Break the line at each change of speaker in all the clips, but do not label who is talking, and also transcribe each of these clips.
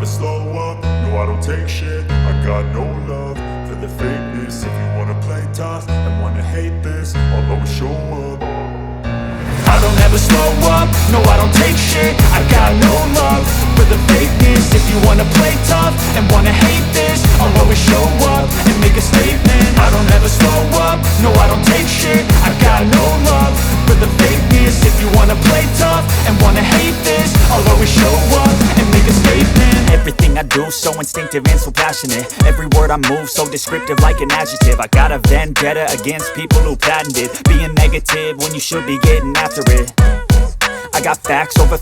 slow up, no I don't take shit. I got no love for the fakeness. If you wanna play tough and wanna hate this, I'll always show up. I don't ever slow up, no I don't take shit. I got no love for the fakeness. If you wanna play tough and wanna hate this, I'll always show up and make a statement. I don't ever slow up, no I don't take shit. I got no love for the fakeness. If you wanna play tough and wanna hate this, I'll always show up and make a statement. Everything I do so instinctive and so passionate. Every word I move so descriptive like an adjective. I got a vendetta against people who patented being negative when you should be getting after it. I got facts over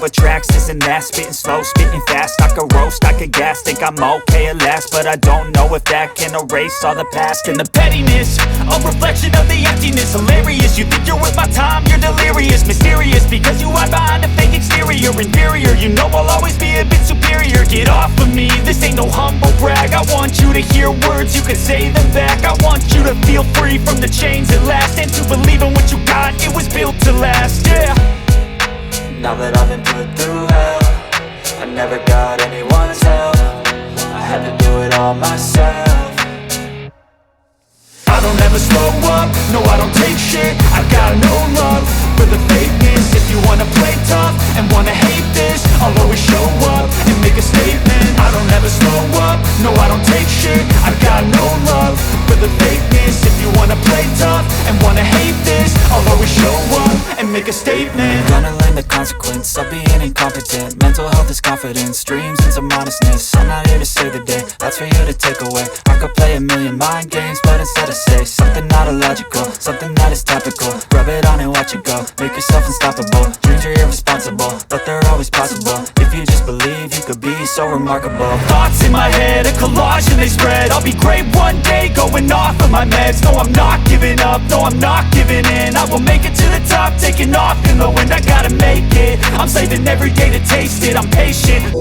tracks, this and that. Spitting slow, spitting fast. I could roast, I could gas. Think I'm okay at last, but I don't know if that can erase all the past. And the pettiness, a reflection of the emptiness. Hilarious, you think you're worth my time, you're delirious. Mysterious, because you hide behind a fake exterior. Inferior, you know I'll always be a bit superior. Get off of me, this ain't no humble brag. I want you to hear words, you can say them back. I want you to feel free from the chains at last, and to believe in what you got, it was built to last, yeah.
Now that I've been put through hell, I never got anyone's help. I had to do it all myself.
I don't ever slow up, no I don't take shit. I got no love for the fakeness. If you wanna play tough and wanna hate this, I'll always show up and make a statement. I don't ever slow up, no I don't take shit. I got no love for the fakeness. If you wanna play tough and wanna hate this, I'll always show up and make a statement.
Gonna learn the consequence of being incompetent. Mental health is confidence, dreams and some honestness. I'm not here to save the day, that's for you to take away. I could play a million mind games, but instead I say something not illogical, something that is topical. Rub it on and watch it go, make yourself unstoppable. Dreams are irresponsible, but they're always possible. If you just believe, you could be so remarkable.
Thoughts in my head, a collage and they spread. I'll be great one day, going off of my meds. No, I'm not giving up, no, I'm not giving in. I will make it to the top, taking off in the wind. I gotta make it, I'm saving every day to taste it. I'm patient.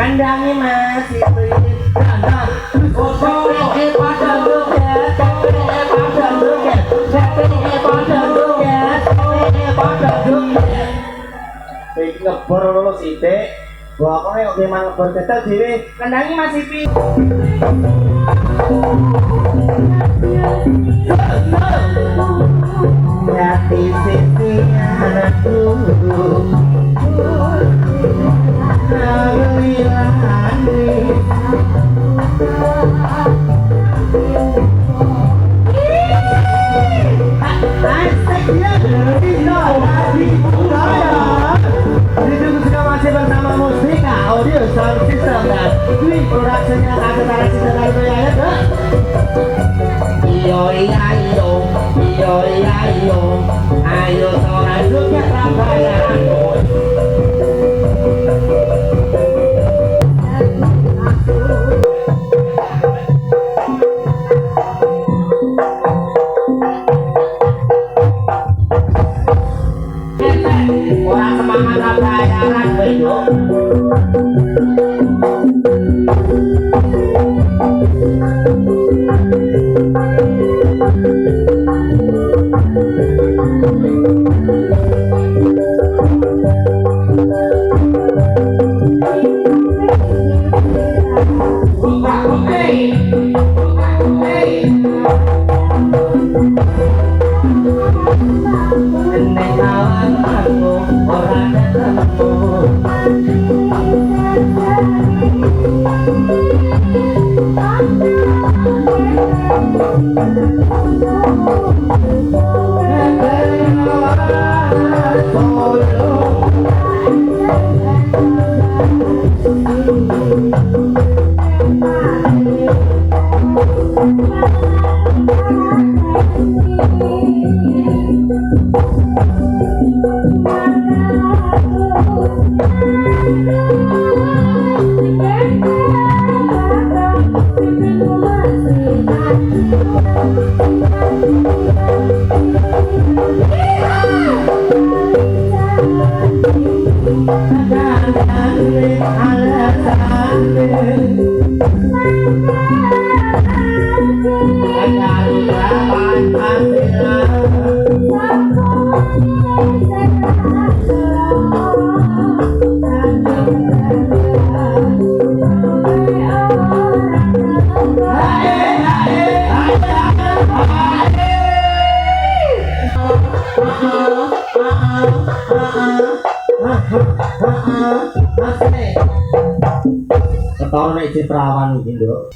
Kandangnya masih ngebor lho sithik. Bokone kok memang ngebor tetel dhewe. Kandangnya masih pi. Hati sisi anakku. Masih bersama Mustika Audio Sound System dan Dwi Production-nya Akutara Cinta Darbo ya ya. Iyo iya iyo, iyo iya iyo, ayo seorang dunia terbaik. Orang semangat bayaran bejo. Ketara nek citrawan iki, Nduk.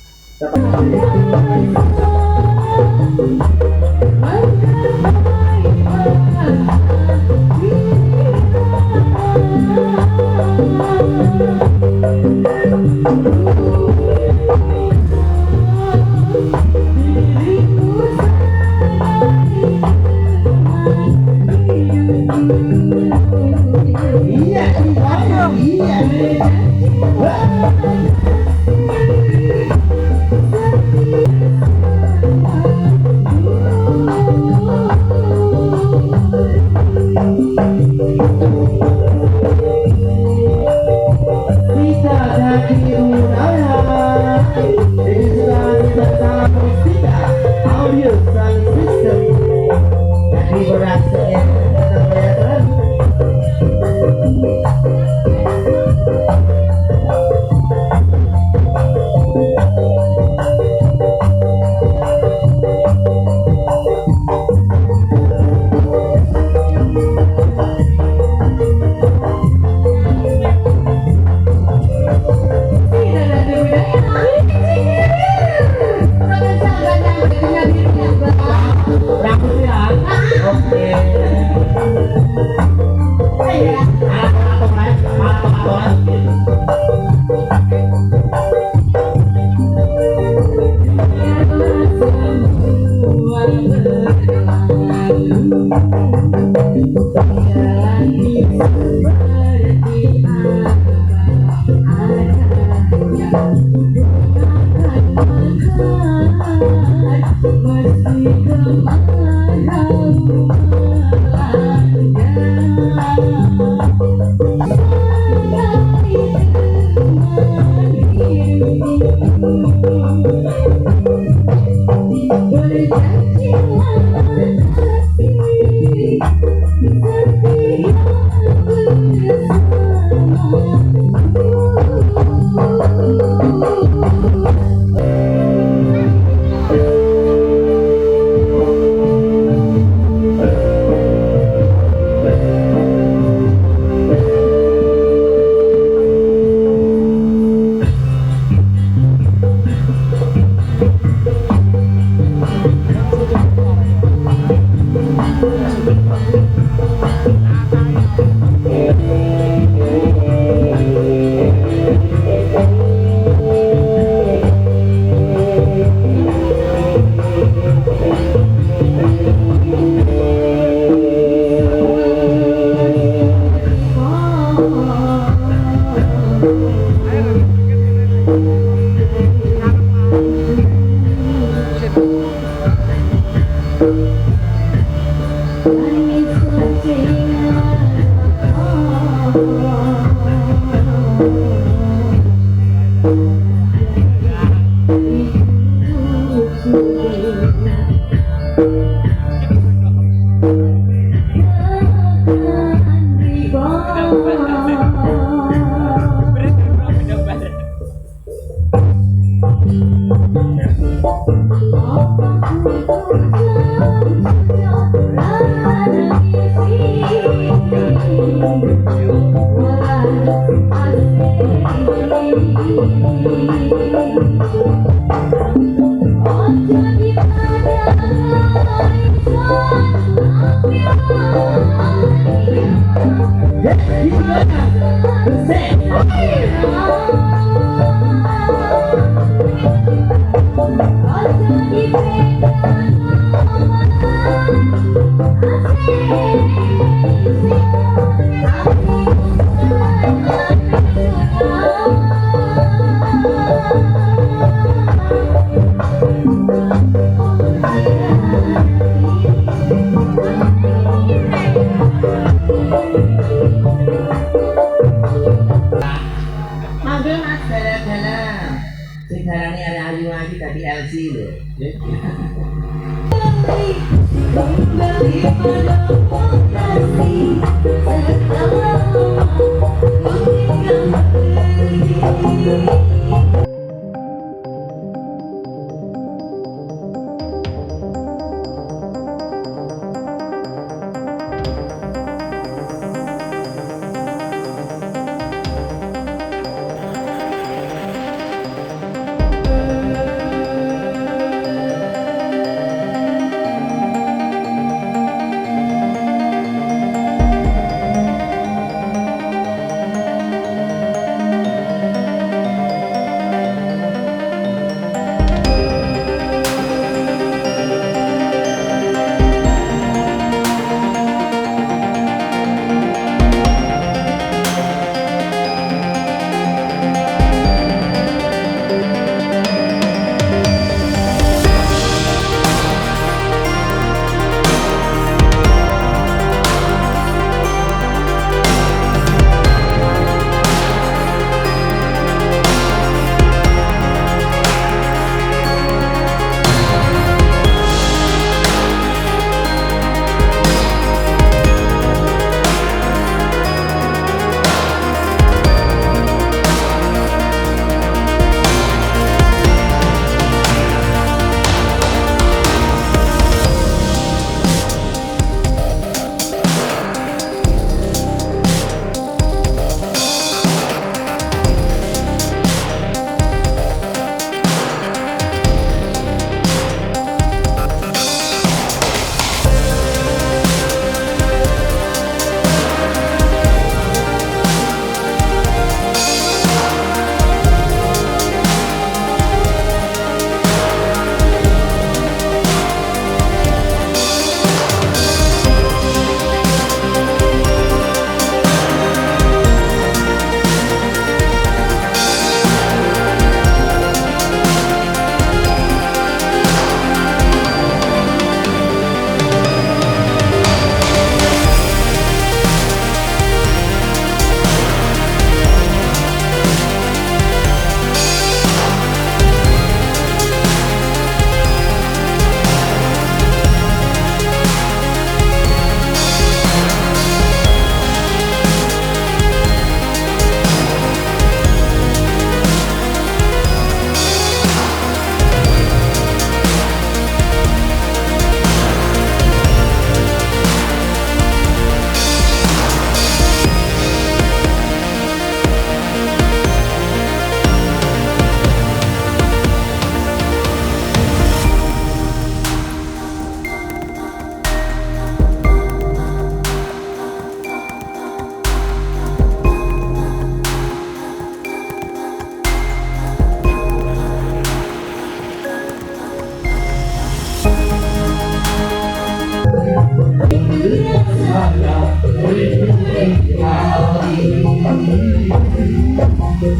Manggil mas dalam-dalam. Sekarang ini ada ayu lagi tadi LC loh.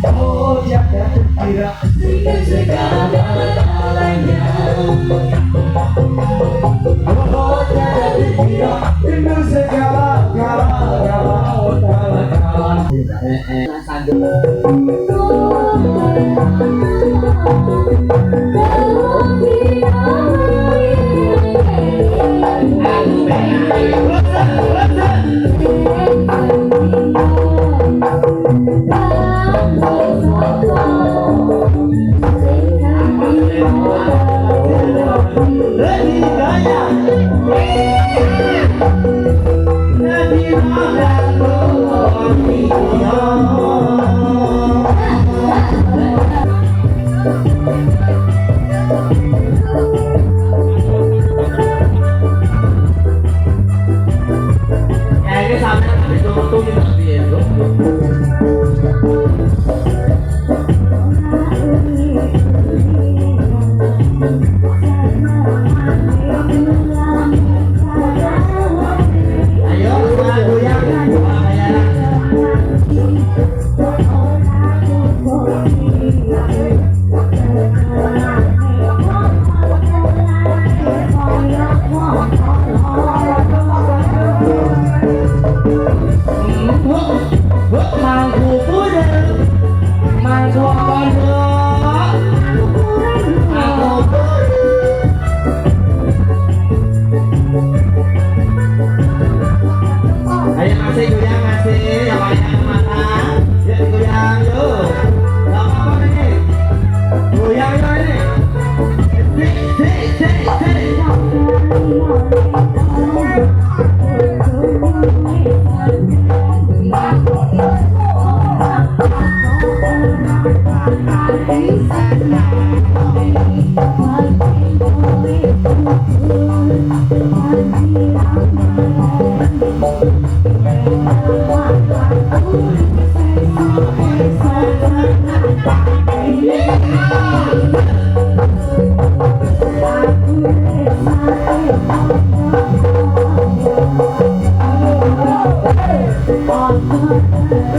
Oh jagat kira dengan segala masalahnya. Oh jagat kira dengan segala Let's Ya ini sampai itu kita biar ayo sekarang goyang mangku kuda mangku kondo mangku ayo masih goyang masih yang banyak mata ya goyang yuk gak apa-apa nih goyang yuk ini
Oh,